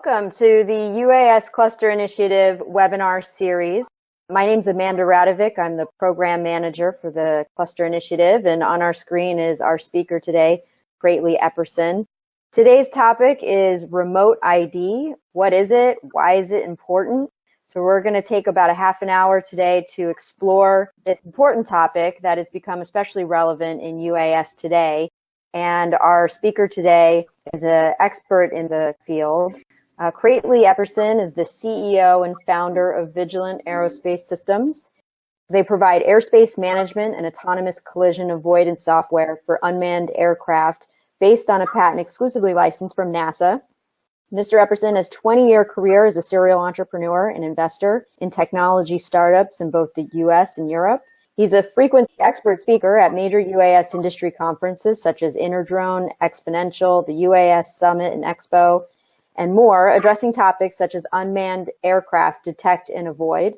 Welcome to the UAS Cluster Initiative webinar series. My name is Amanda Radovic. I'm the program manager for the Cluster Initiative, and on our screen is our speaker today, Greatly Epperson. Today's topic is remote ID. What is it? Why is it important? So we're going to take about a half an hour today to explore this important topic that has become especially relevant in UAS today. And our speaker today is an expert in the field. Greatly Epperson is the CEO and founder of Vigilant Aerospace Systems. They provide airspace management and autonomous collision avoidance software for unmanned aircraft based on a patent exclusively licensed from NASA. Mr. Epperson has a 20-year career as a serial entrepreneur and investor in technology startups in both the U.S. and Europe. He's a frequent expert speaker at major UAS industry conferences such as Interdrone, Exponential, the UAS Summit and Expo, and more, addressing topics such as unmanned aircraft detect and avoid,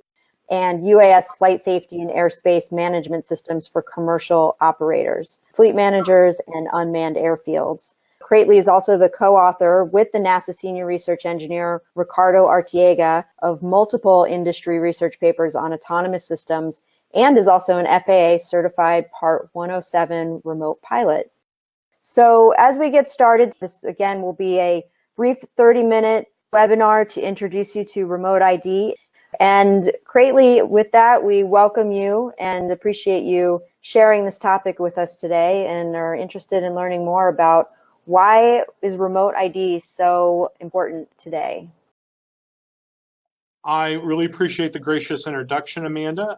and UAS flight safety and airspace management systems for commercial operators, fleet managers, and unmanned airfields. Greatly is also the co-author with the NASA senior research engineer Ricardo Artiega of multiple industry research papers on autonomous systems and is also an FAA certified Part 107 remote pilot. So as we get started, this again will be a brief 30-minute webinar to introduce you to remote ID. And Greatly, with that, we welcome you and appreciate you sharing this topic with us today and are interested in learning more about why is remote ID so important today. I really appreciate the gracious introduction, Amanda.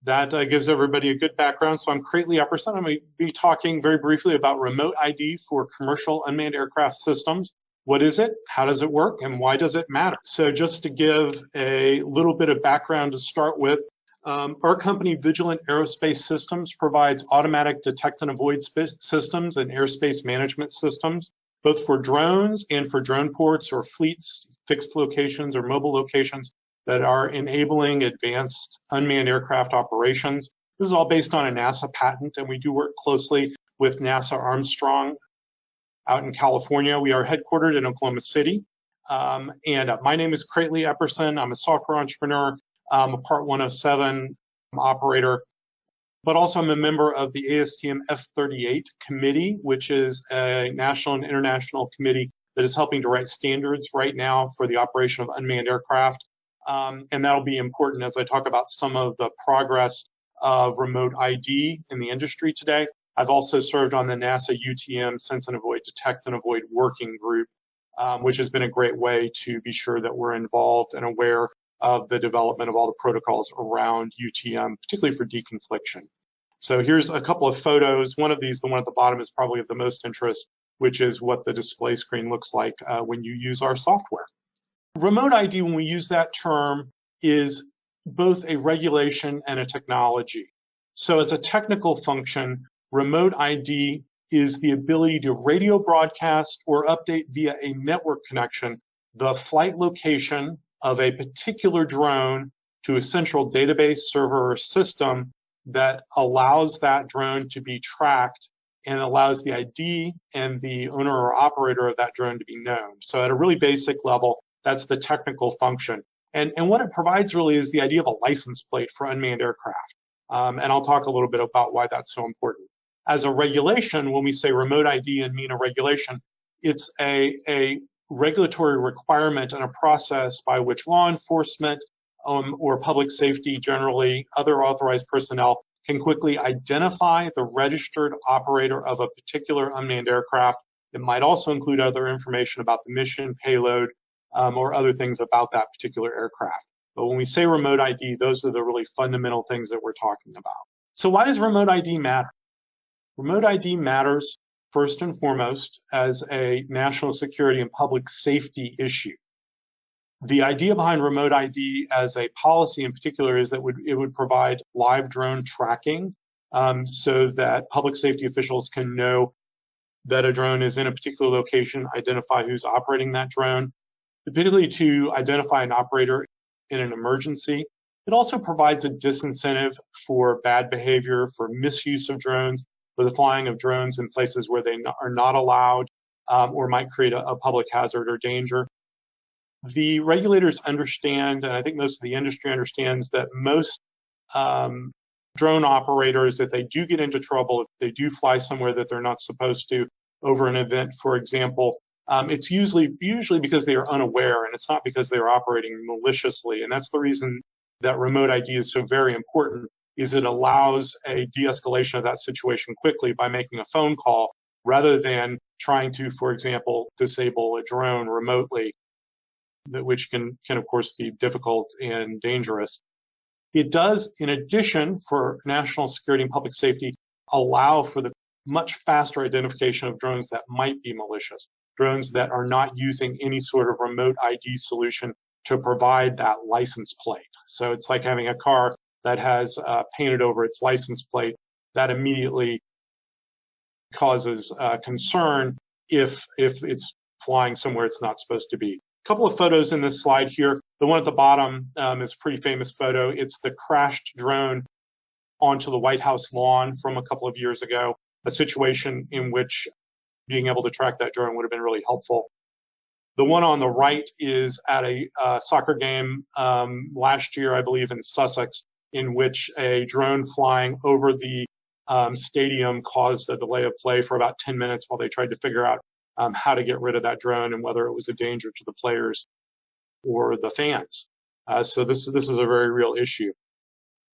That gives everybody a good background. So I'm Greatly Epperson. I'm going to be talking very briefly about remote ID for commercial unmanned aircraft systems. What is it? How does it work? And why does it matter? So just to give a little bit of background to start with, our company, Vigilant Aerospace Systems, provides automatic detect and avoid systems and airspace management systems, both for drones and for drone ports or fleets, fixed locations or mobile locations that are enabling advanced unmanned aircraft operations. This is all based on a NASA patent, and we do work closely with NASA Armstrong out in California. We are headquartered in Oklahoma City. My name is Greatly Epperson. I'm a software entrepreneur. I'm a Part 107 operator, but also I'm a member of the ASTM F38 committee, which is a national and international committee that is helping to write standards right now for the operation of unmanned aircraft. And that'll be important as I talk about some of the progress of remote ID in the industry today. I've also served on the NASA UTM Sense and Avoid, Detect and Avoid Working Group, which has been a great way to be sure that we're involved and aware of the development of all the protocols around UTM, particularly for deconfliction. So here's a couple of photos. One of these, the one at the bottom, is probably of the most interest, which is what the display screen looks like when you use our software. Remote ID, when we use that term, is both a regulation and a technology. So as a technical function, remote ID is the ability to radio broadcast or update via a network connection the flight location of a particular drone to a central database server or system that allows that drone to be tracked and allows the ID and the owner or operator of that drone to be known. So at a really basic level, that's the technical function. And what it provides really is the idea of a license plate for unmanned aircraft. And I'll talk a little bit about why that's so important. As a regulation, when we say remote ID and mean a regulation, it's a regulatory requirement and a process by which law enforcement or public safety, generally other authorized personnel, can quickly identify the registered operator of a particular unmanned aircraft. It might also include other information about the mission, payload, or other things about that particular aircraft. But when we say remote ID, those are the really fundamental things that we're talking about. So why does remote ID matter? Remote ID matters first and foremost as a national security and public safety issue. The idea behind remote ID as a policy in particular is that it would provide live drone tracking so that public safety officials can know that a drone is in a particular location, identify who's operating that drone, particularly to identify an operator in an emergency. It also provides a disincentive for bad behavior, for misuse of drones, for the flying of drones in places where they are not allowed or might create a public hazard or danger. The regulators understand, and I think most of the industry understands, that most drone operators, if they do get into trouble, if they do fly somewhere that they're not supposed to over an event, for example, it's usually because they are unaware, and it's not because they are operating maliciously. And that's the reason that remote ID is so very important, is it allows a de-escalation of that situation quickly by making a phone call rather than trying to, for example, disable a drone remotely, which can of course be difficult and dangerous. It does, in addition, for national security and public safety, allow for the much faster identification of drones that might be malicious, drones that are not using any sort of remote ID solution to provide that license plate. So it's like having a car that has painted over its license plate. That immediately causes concern if it's flying somewhere it's not supposed to be. A couple of photos in this slide here. The one at the bottom is a pretty famous photo. It's the crashed drone onto the White House lawn from a couple of years ago, a situation in which being able to track that drone would have been really helpful. The one on the right is at a soccer game last year, I believe, in Sussex, in which a drone flying over the stadium caused a delay of play for about 10 minutes while they tried to figure out how to get rid of that drone and whether it was a danger to the players or the fans. So this is a very real issue.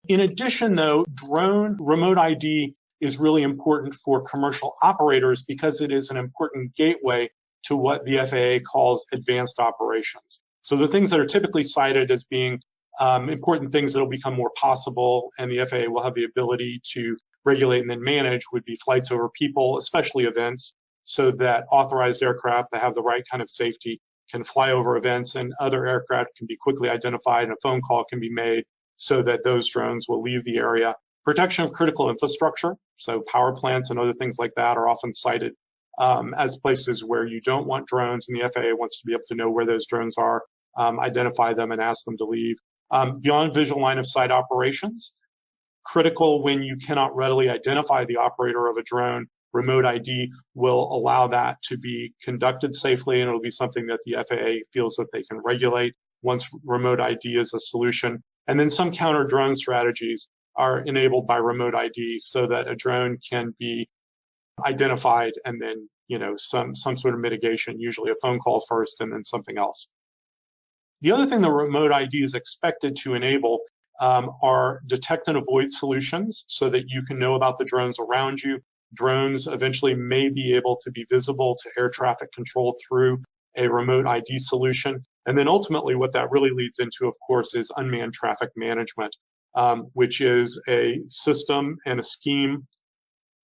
In addition, though, drone remote ID is really important for commercial operators because it is an important gateway to what the FAA calls advanced operations. So the things that are typically cited as being important things that will become more possible and the FAA will have the ability to regulate and then manage would be flights over people, especially events, so that authorized aircraft that have the right kind of safety can fly over events and other aircraft can be quickly identified and a phone call can be made so that those drones will leave the area. Protection of critical infrastructure, so power plants and other things like that are often cited as places where you don't want drones, and the FAA wants to be able to know where those drones are, identify them, and ask them to leave. Beyond visual line of sight operations, critical when you cannot readily identify the operator of a drone, remote ID will allow that to be conducted safely, and it'll be something that the FAA feels that they can regulate once remote ID is a solution. And then some counter drone strategies are enabled by remote ID so that a drone can be identified and then, some sort of mitigation, usually a phone call first and then something else. The other thing the remote ID is expected to enable are detect and avoid solutions so that you can know about the drones around you. Drones eventually may be able to be visible to air traffic control through a remote ID solution. And then ultimately what that really leads into, of course, is unmanned traffic management, which is a system and a scheme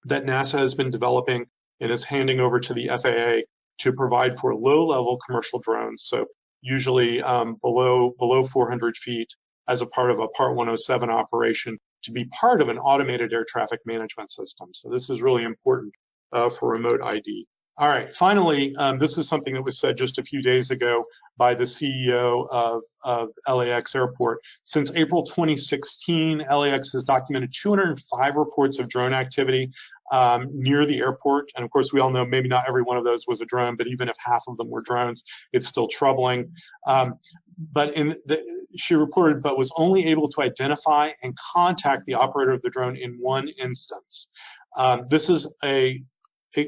that NASA has been developing and is handing over to the FAA to provide for low-level commercial drones, so usually below 400 feet as a part of a Part 107 operation to be part of an automated air traffic management system. So this is really important for remote ID. All right, finally, this is something that was said just a few days ago by the CEO of LAX Airport. Since April 2016, LAX has documented 205 reports of drone activity near the airport. And of course, we all know maybe not every one of those was a drone, but even if half of them were drones, it's still troubling. She reported, but was only able to identify and contact the operator of the drone in one instance. This is a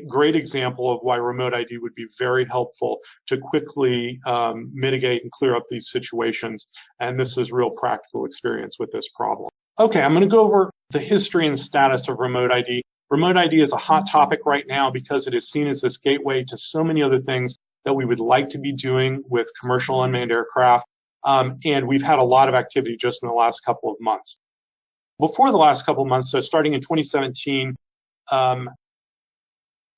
great example of why remote ID would be very helpful to quickly mitigate and clear up these situations. And this is real practical experience with this problem. Okay, I'm going to go over the history and status of remote ID. Remote ID is a hot topic right now because it is seen as this gateway to so many other things that we would like to be doing with commercial unmanned aircraft. And we've had a lot of activity just in the last couple of months. Before the last couple of months, so starting in 2017,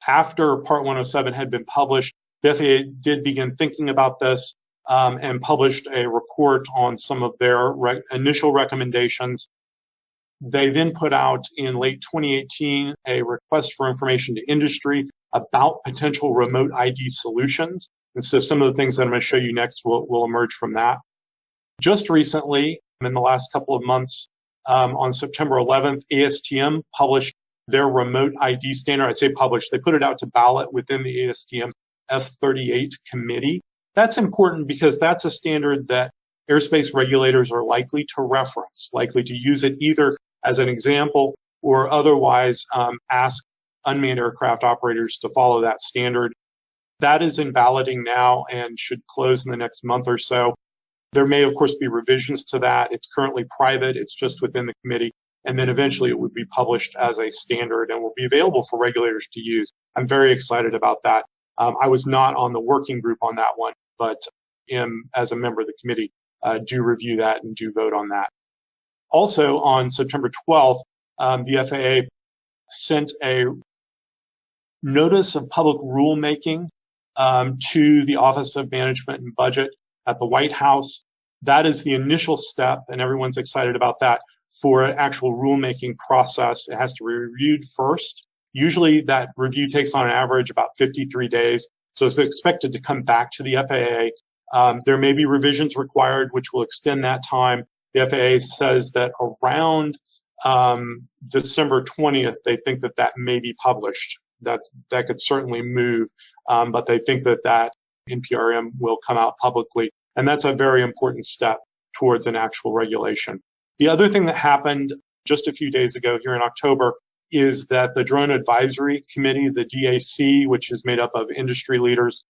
after Part 107 had been published, the FAA did begin thinking about this and published a report on some of their initial recommendations. They then put out in late 2018 a request for information to industry about potential remote ID solutions. And so some of the things that I'm going to show you next will emerge from that. Just recently, in the last couple of months, on September 11th, ASTM published their remote ID standard. I say published, they put it out to ballot within the ASTM F38 committee. That's important because that's a standard that airspace regulators are likely to reference, likely to use it either as an example or otherwise ask unmanned aircraft operators to follow that standard. That is in balloting now and should close in the next month or so. There may, of course, be revisions to that. It's currently private. It's just within the committee. And then eventually it would be published as a standard and will be available for regulators to use. I'm very excited about that. I was not on the working group on that one, but am, as a member of the committee, do review that and do vote on that. Also, on September 12th, the FAA sent a notice of public rulemaking to the Office of Management and Budget at the White House. That is the initial step, and everyone's excited about that, for an actual rulemaking process. It has to be reviewed first. Usually that review takes on average about 53 days, so it's expected to come back to the FAA. There may be revisions required, which will extend that time. The FAA says that around December 20th, they think that that may be published. That could certainly move, but they think that NPRM will come out publicly, and that's a very important step towards an actual regulation. The other thing that happened just a few days ago here in October is that the Drone Advisory Committee, the DAC, which is made up of industry leaders,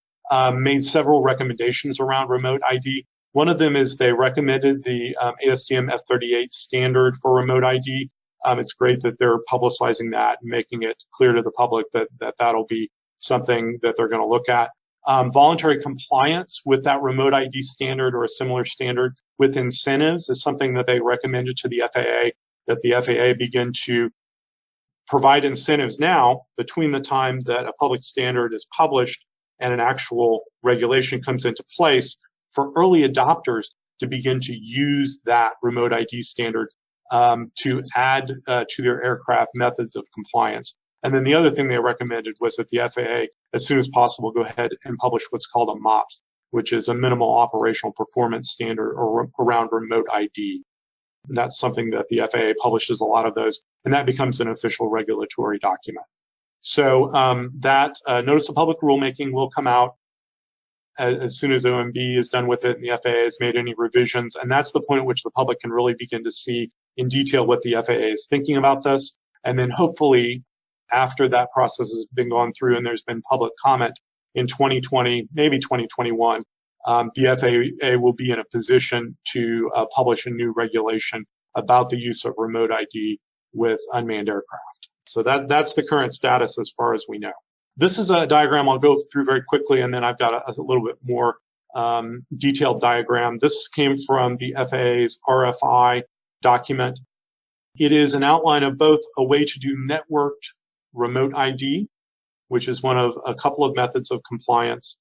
made several recommendations around remote ID. One of them is they recommended the ASTM F38 standard for remote ID. It's great that they're publicizing that and making it clear to the public that that'll be something that they're going to look at. Voluntary compliance with that remote ID standard or a similar standard with incentives is something that they recommended to the FAA, that the FAA begin to provide incentives now between the time that a public standard is published and an actual regulation comes into place for early adopters to begin to use that remote ID standard to add to their aircraft methods of compliance. And then the other thing they recommended was that the FAA, as soon as possible, go ahead and publish what's called a MOPS, which is a minimal operational performance standard around remote ID. And that's something that the FAA publishes a lot of those, and that becomes an official regulatory document. So that notice of public rulemaking will come out as soon as OMB is done with it and the FAA has made any revisions. And that's the point at which the public can really begin to see in detail what the FAA is thinking about this. And then hopefully, after that process has been gone through and there's been public comment in 2020, maybe 2021, the FAA will be in a position to publish a new regulation about the use of remote ID with unmanned aircraft. So that's the current status as far as we know. This is a diagram I'll go through very quickly, and then I've got a little bit more detailed diagram. This came from the FAA's RFI document. It is an outline of both a way to do networked remote ID, which is one of a couple of methods of compliance,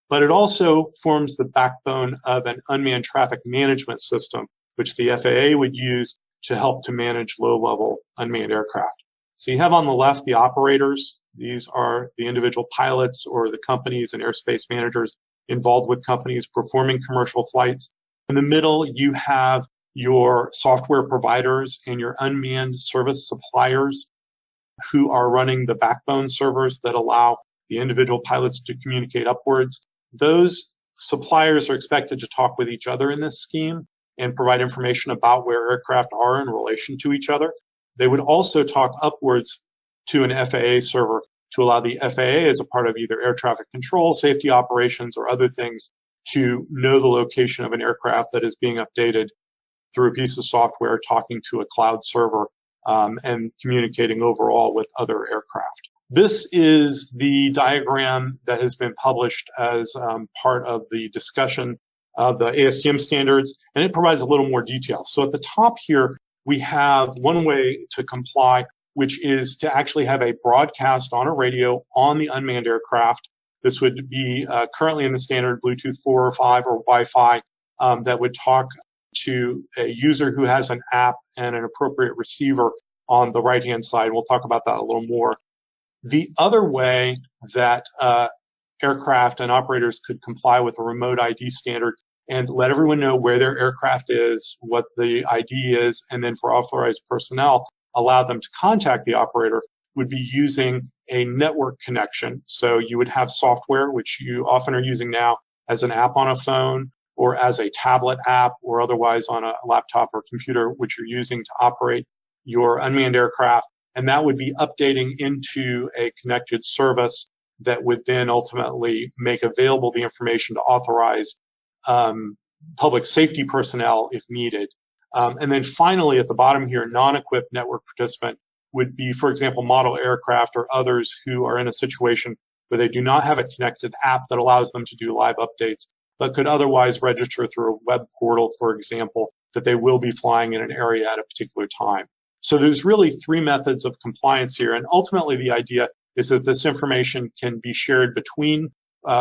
but it also forms the backbone of an unmanned traffic management system, which the FAA would use to help to manage low-level unmanned aircraft. So you have on the left the operators. These are the individual pilots or the companies and airspace managers involved with companies performing commercial flights. In the middle, you have your software providers and your unmanned service suppliers who are running the backbone servers that allow the individual pilots to communicate upwards. Those suppliers are expected to talk with each other in this scheme and provide information about where aircraft are in relation to each other. They would also talk upwards to an FAA server to allow the FAA, as a part of either air traffic control, safety operations, or other things, to know the location of an aircraft that is being updated through a piece of software, talking to a cloud server, and communicating overall with other aircraft. This is the diagram that has been published as part of the discussion of the ASTM standards, and it provides a little more detail. So at the top here, we have one way to comply, which is to actually have a broadcast on a radio on the unmanned aircraft. This would be currently in the standard Bluetooth 4 or 5 or Wi-Fi that would talk to a user who has an app and an appropriate receiver on the right-hand side. We'll talk about that a little more. The other way that aircraft and operators could comply with a remote ID standard and let everyone know where their aircraft is, what the ID is, and then for authorized personnel, allow them to contact the operator, would be using a network connection. So you would have software, which you often are using now, as an app on a phone or as a tablet app or otherwise on a laptop or computer which you're using to operate your unmanned aircraft. And that would be updating into a connected service that would then ultimately make available the information to authorize public safety personnel if needed. And then finally, at the bottom here, non-equipped network participant would be, for example, model aircraft or others who are in a situation where they do not have a connected app that allows them to do live updates, but could otherwise register through a web portal, for example, that they will be flying in an area at a particular time. So there's really three methods of compliance here. And ultimately, the idea is that this information can be shared between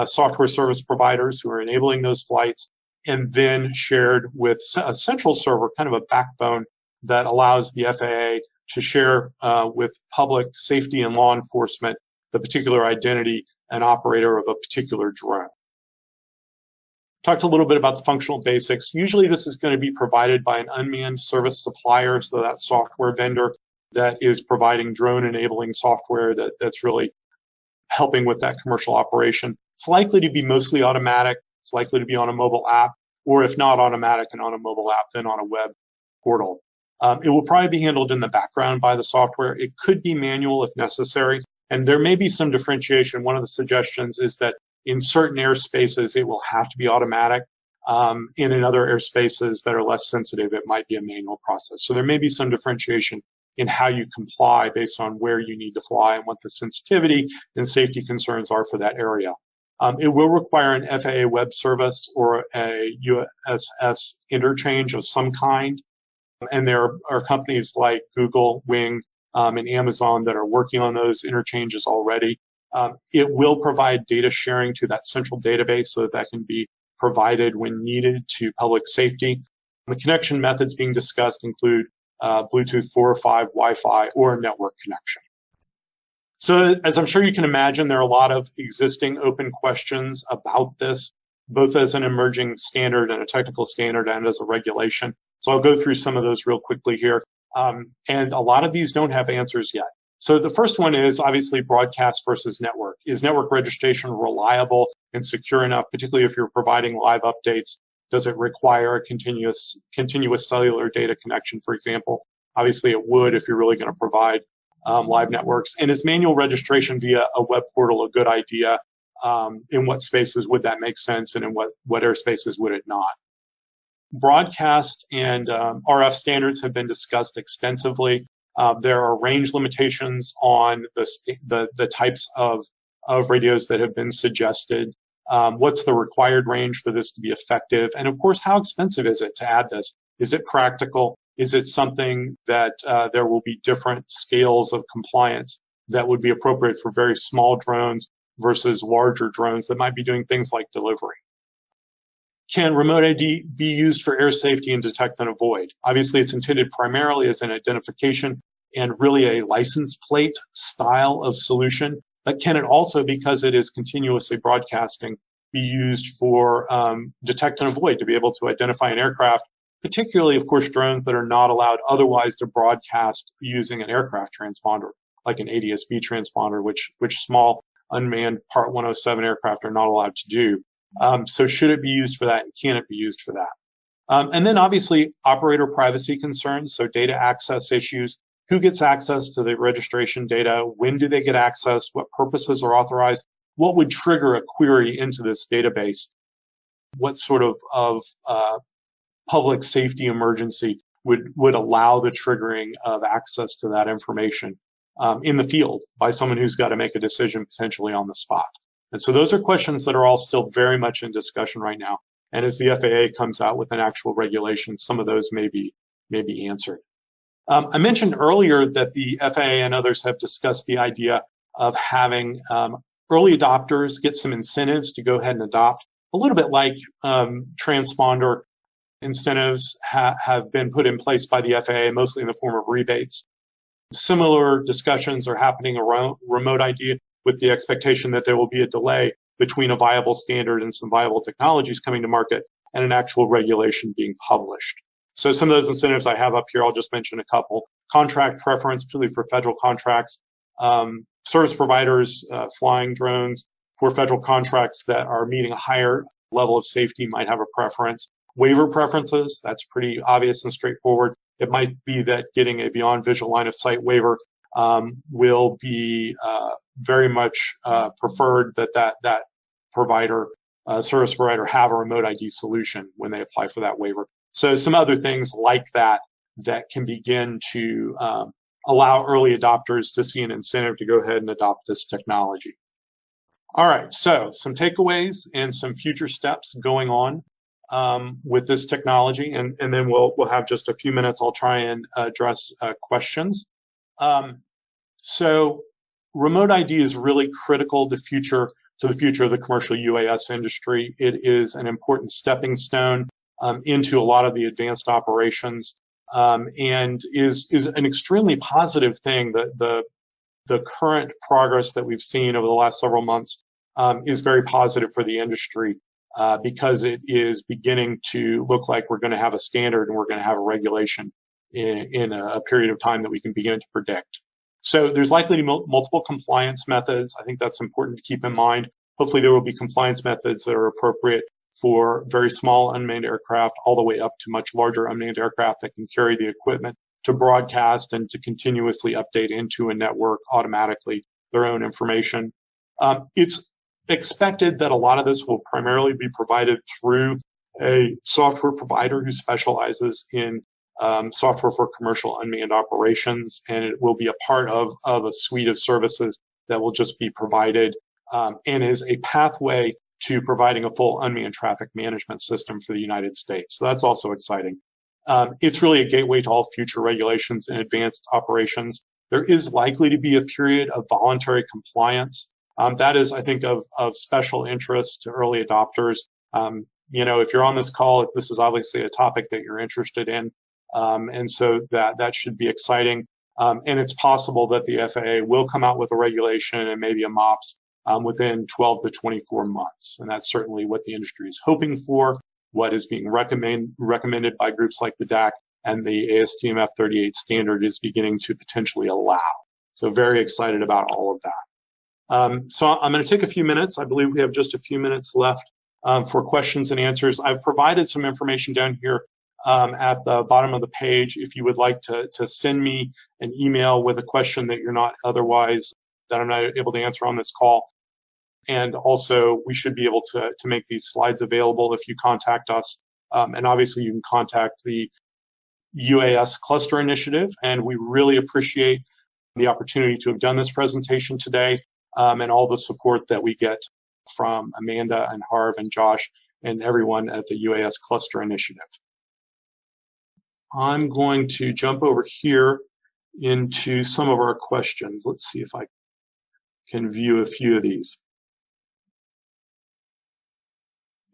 software service providers who are enabling those flights, and then shared with a central server, kind of a backbone that allows the FAA to share with public safety and law enforcement the particular identity and operator of a particular drone. Talked a little bit about the functional basics. Usually this is going to be provided by an unmanned service supplier, so that software vendor that is providing drone enabling software that's really helping with that commercial operation. It's likely to be mostly automatic. It's likely to be on a mobile app, or if not automatic and on a mobile app, then on a web portal. It will probably be handled in the background by the software. It could be manual if necessary, and there may be some differentiation. One of the suggestions is that in certain airspaces, it will have to be automatic. In other airspaces that are less sensitive, it might be a manual process. So there may be some differentiation in how you comply based on where you need to fly and what the sensitivity and safety concerns are for that area. It will require an FAA web service or a USS interchange of some kind. And there are companies like Google, Wing, and Amazon that are working on those interchanges already. It will provide data sharing to that central database so that can be provided when needed to public safety. The connection methods being discussed include Bluetooth 4 or 5, Wi-Fi, or a network connection. So as I'm sure you can imagine, there are a lot of existing open questions about this, both as an emerging standard and a technical standard and as a regulation. So I'll go through some of those real quickly here. And a lot of these don't have answers yet. So the first one is obviously broadcast versus network. Is network registration reliable and secure enough, particularly if you're providing live updates? Does it require a continuous cellular data connection, for example? Obviously it would if you're really going to provide live networks. And is manual registration via a web portal a good idea? In what spaces would that make sense, and in what airspaces would it not? Broadcast and RF standards have been discussed extensively. There are range limitations on the types of radios that have been suggested. What's the required range for this to be effective? And of course, how expensive is it to add this? Is it practical? Is it something that there will be different scales of compliance that would be appropriate for very small drones versus larger drones that might be doing things like delivery? Can remote ID be used for air safety and detect and avoid? Obviously, it's intended primarily as an identification and really a license plate style of solution. But can it also, because it is continuously broadcasting, be used for detect and avoid, to be able to identify an aircraft, particularly, of course, drones that are not allowed otherwise to broadcast using an aircraft transponder, like an ADS-B transponder, which small unmanned Part 107 aircraft are not allowed to do. So should it be used for that, and can it be used for that? And then obviously operator privacy concerns, so data access issues. Who gets access to the registration data? When do they get access? What purposes are authorized? What would trigger a query into this database? What sort of public safety emergency would allow the triggering of access to that information in the field by someone who's got to make a decision potentially on the spot? And so those are questions that are all still very much in discussion right now. And as the FAA comes out with an actual regulation, some of those may be answered. I mentioned earlier that the FAA and others have discussed the idea of having early adopters get some incentives to go ahead and adopt, a little bit like transponder incentives have been put in place by the FAA, mostly in the form of rebates. Similar discussions are happening around remote ID, with the expectation that there will be a delay between a viable standard and some viable technologies coming to market and an actual regulation being published. So some of those incentives I have up here, I'll just mention a couple. Contract preference, particularly for federal contracts. Service providers flying drones for federal contracts that are meeting higher level of safety might have a preference. Waiver preferences, that's pretty obvious and straightforward. It might be that getting a beyond visual line of sight waiver will be very much preferred that provider, service provider, have a remote ID solution when they apply for that waiver. So some other things like that can begin to allow early adopters to see an incentive to go ahead and adopt this technology. All right, so some takeaways and some future steps going on with this technology, and then we'll have just a few minutes. I'll try and address questions. So remote ID is really critical to the future of the commercial UAS industry. It is an important stepping stone into a lot of the advanced operations, and is an extremely positive thing. The current progress that we've seen over the last several months is very positive for the industry because it is beginning to look like we're going to have a standard and we're going to have a regulation in a period of time that we can begin to predict. So there's likely to be multiple compliance methods. I think that's important to keep in mind. Hopefully there will be compliance methods that are appropriate for very small unmanned aircraft all the way up to much larger unmanned aircraft that can carry the equipment to broadcast and to continuously update into a network automatically their own information. It's expected that a lot of this will primarily be provided through a software provider who specializes in software for commercial unmanned operations, and it will be a part of a suite of services that will just be provided and is a pathway to providing a full unmanned traffic management system for the United States. So that's also exciting. It's really a gateway to all future regulations and advanced operations. There is likely to be a period of voluntary compliance. That is, I think, of special interest to early adopters. If you're on this call, this is obviously a topic that you're interested in. And so that should be exciting. And it's possible that the FAA will come out with a regulation and maybe a MOPS within 12 to 24 months. And that's certainly what the industry is hoping for, what is being recommended by groups like the DAC, and the ASTM F38 standard is beginning to potentially allow. So very excited about all of that. So I'm going to take a few minutes. I believe we have just a few minutes left for questions and answers. I've provided some information down here at the bottom of the page if you would like to send me an email with a question that I'm not able to answer on this call. And also, we should be able to make these slides available if you contact us. And obviously, you can contact the UAS Cluster Initiative, and we really appreciate the opportunity to have done this presentation today and all the support that we get from Amanda and Harv and Josh and everyone at the UAS Cluster Initiative. I'm going to jump over here into some of our questions. Let's see if I can view a few of these.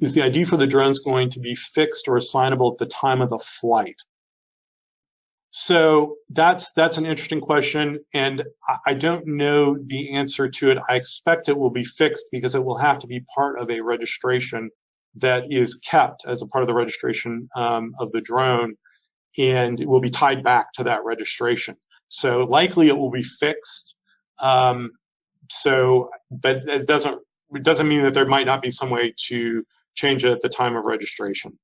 Is the ID for the drones going to be fixed or assignable at the time of the flight? So that's an interesting question, and I don't know the answer to it. I expect it will be fixed because it will have to be part of a registration that is kept as a part of the registration of the drone, and it will be tied back to that registration. So likely it will be fixed. But it doesn't mean that there might not be some way to change it at the time of registration.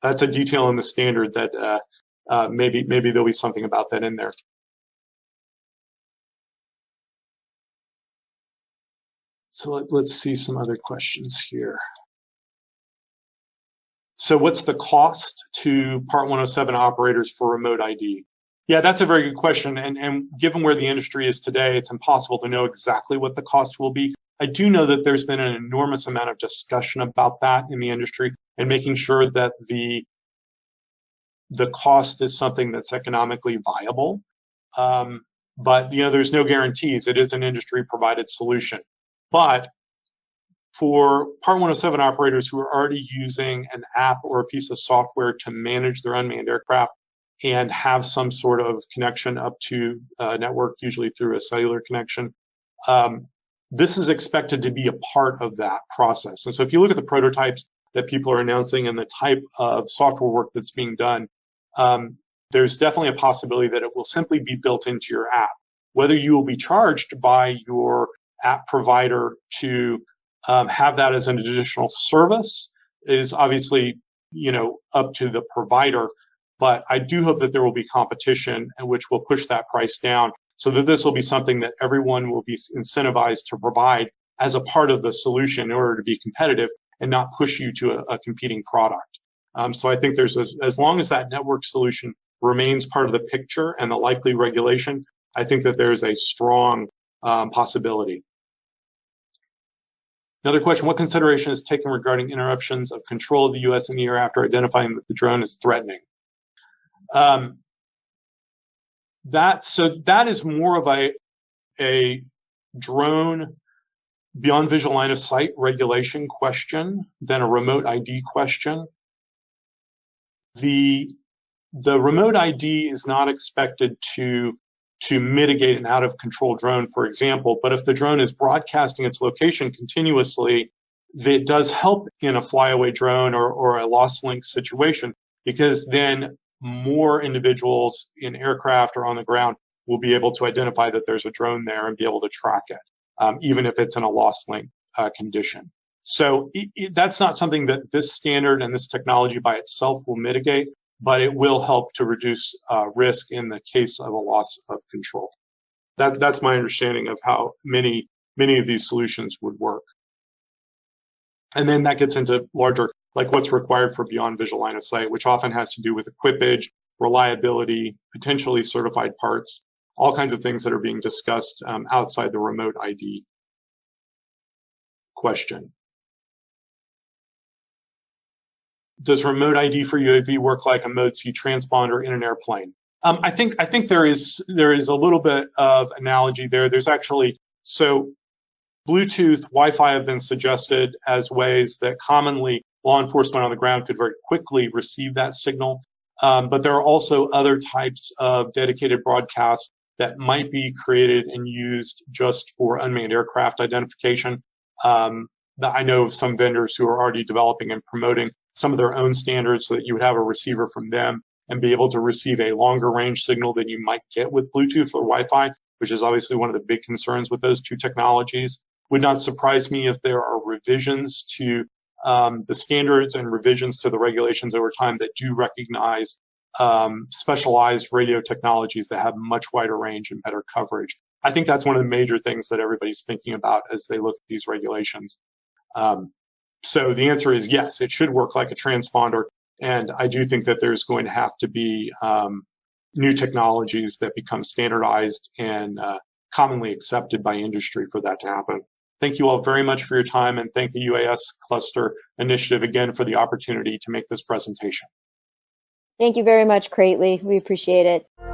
That's a detail in the standard that maybe there'll be something about that in there. So let's see some other questions here. So what's the cost to Part 107 operators for remote ID? Yeah, that's a very good question. And given where the industry is today, it's impossible to know exactly what the cost will be. I do know that there's been an enormous amount of discussion about that in the industry and making sure that the cost is something that's economically viable. But there's no guarantees. It is an industry provided solution. But for Part 107 operators who are already using an app or a piece of software to manage their unmanned aircraft and have some sort of connection up to a network, usually through a cellular connection, this is expected to be a part of that process. And so if you look at the prototypes that people are announcing and the type of software work that's being done, there's definitely a possibility that it will simply be built into your app. Whether you will be charged by your app provider to have that as an additional service is obviously, up to the provider. But I do hope that there will be competition, which will push that price down, so that this will be something that everyone will be incentivized to provide as a part of the solution in order to be competitive and not push you to a competing product. So I think as long as that network solution remains part of the picture and the likely regulation, I think that there's a strong possibility. Another question, what consideration is taken regarding interruptions of control of the U.S. in the air after identifying that the drone is threatening? That is more of a drone beyond visual line of sight regulation question than a remote ID question. The remote ID is not expected to mitigate an out-of-control drone, for example, but if the drone is broadcasting its location continuously, it does help in a flyaway drone or a lost link situation, because then more individuals in aircraft or on the ground will be able to identify that there's a drone there and be able to track it, even if it's in a lost link condition. So that's not something that this standard and this technology by itself will mitigate, but it will help to reduce risk in the case of a loss of control. That's my understanding of how many of these solutions would work. And then that gets into larger, like what's required for beyond visual line of sight, which often has to do with equipage, reliability, potentially certified parts, all kinds of things that are being discussed outside the remote ID question. Does remote ID for UAV work like a Mode C transponder in an airplane? I think there is a little bit of analogy there. There's actually, so Bluetooth, Wi-Fi have been suggested as ways that commonly law enforcement on the ground could very quickly receive that signal. But there are also other types of dedicated broadcasts that might be created and used just for unmanned aircraft identification. I know of some vendors who are already developing and promoting some of their own standards so that you would have a receiver from them and be able to receive a longer range signal than you might get with Bluetooth or Wi-Fi, which is obviously one of the big concerns with those two technologies. Would not surprise me if there are revisions to the standards and revisions to the regulations over time that do recognize specialized radio technologies that have much wider range and better coverage. I think that's one of the major things that everybody's thinking about as they look at these regulations. So the answer is yes, it should work like a transponder. And I do think that there's going to have to be new technologies that become standardized and commonly accepted by industry for that to happen. Thank you all very much for your time, and thank the UAS Cluster Initiative again for the opportunity to make this presentation. Thank you very much, Crately. We appreciate it.